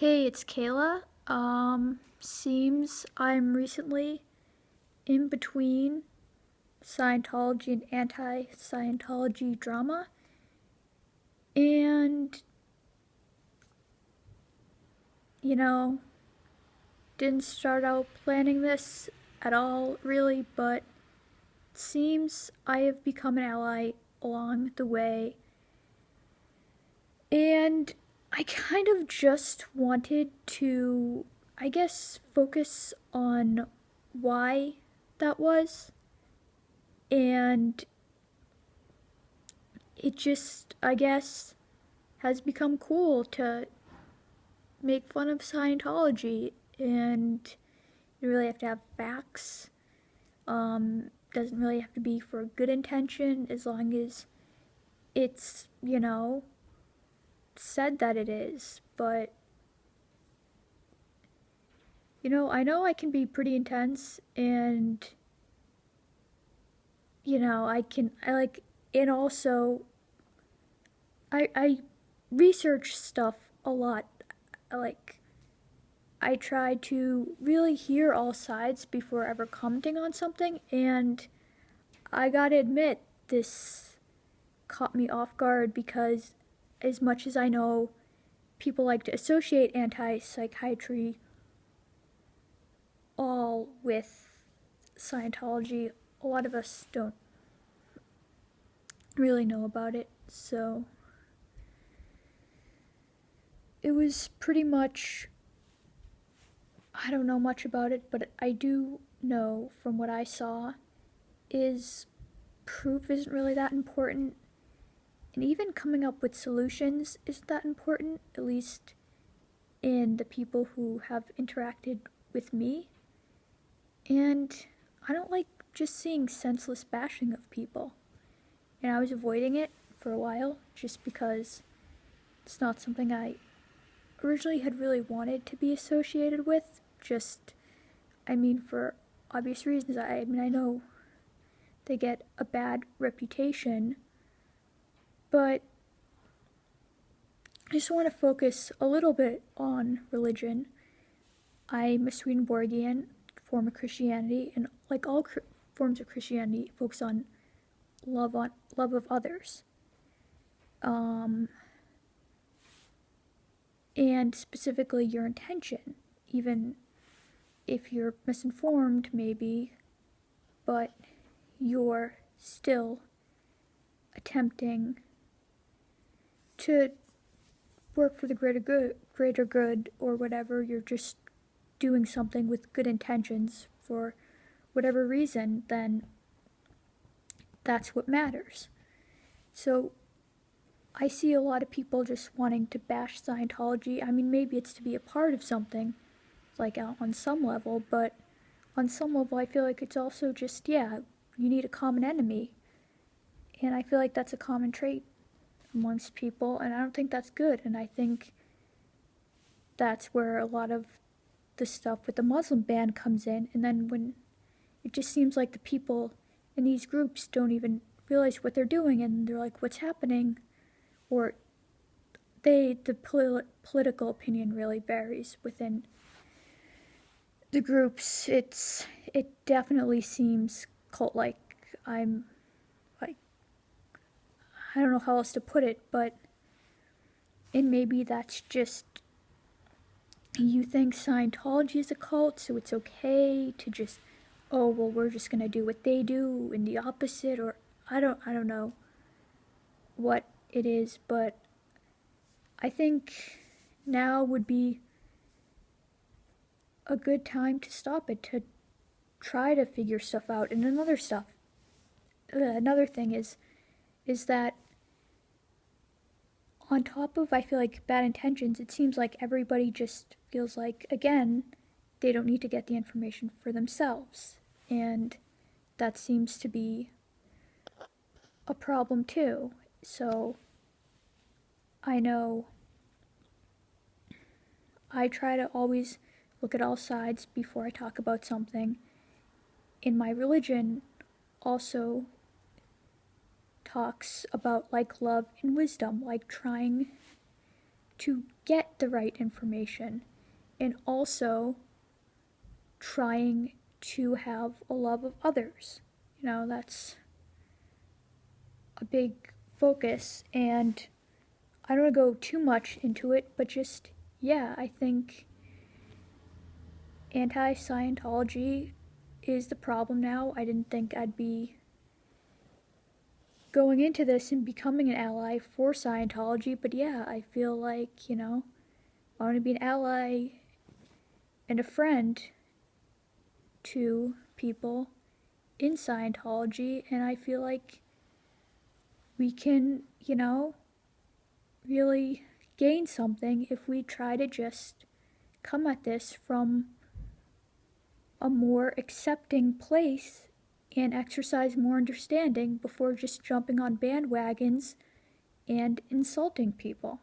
Hey, it's Kayla. Seems I'm recently in between Scientology and anti-Scientology drama, and you know, didn't start out planning this at all, really, but it seems I have become an ally along the way, and I kind of just wanted to, I guess, focus on why that was. And it just, I guess, has become cool to make fun of Scientology, and you really have to have facts. Doesn't really have to be for a good intention as long as it's, said that it is. But, I know I can be pretty intense, and, and also, I research stuff a lot. Like, I try to really hear all sides before ever commenting on something, and I gotta admit, this caught me off guard because, as much as I know people like to associate anti psychiatry all with Scientology, a lot of us don't really know about it, so it was pretty much. I don't know much about it, but I do know from what I saw is proof isn't really that important, and even coming up with solutions isn't that important, at least in the people who have interacted with me. And I don't like just seeing senseless bashing of people. And I was avoiding it for a while just because it's not something I originally had really wanted to be associated with. For obvious reasons. I know they get a bad reputation, but I just want to focus a little bit on religion. I'm a Swedenborgian form of Christianity, and like all forms of Christianity, focus on love of others, and specifically your intention, even if you're misinformed, maybe, but you're still attempting to work for the greater good, or whatever. You're just doing something with good intentions for whatever reason, then that's what matters. So I see a lot of people just wanting to bash Scientology. Maybe it's to be a part of something, like on some level, but on some level I feel like it's also just, yeah, you need a common enemy. And I feel like that's a common trait amongst people, and I don't think that's good. And I think that's where a lot of the stuff with the Muslim ban comes in. And then when it just seems like the people in these groups don't even realize what they're doing, and they're like, what's happening? Or the political opinion really varies within the groups. It definitely seems cult-like. I'm like, I don't know how else to put it, but, and maybe that's just, you think Scientology is a cult, so it's okay to just, oh, well, we're just gonna do what they do and the opposite, or I don't know what it is, but I think now would be a good time to stop it, to try to figure stuff out. And another thing is that on top of, I feel like, bad intentions, it seems like everybody just feels like, again, they don't need to get the information for themselves. And that seems to be a problem too. So I know I try to always look at all sides before I talk about something. In my religion also talks about like love and wisdom, like trying to get the right information, and also trying to have a love of others. You know, that's a big focus, and I don't want to go too much into it, but just, yeah, I think anti-Scientology is the problem now. I didn't think I'd be going into this and becoming an ally for Scientology, but yeah, I feel like, you know, I want to be an ally and a friend to people in Scientology, and I feel like we can, you know, really gain something if we try to just come at this from a more accepting place and exercise more understanding before just jumping on bandwagons and insulting people.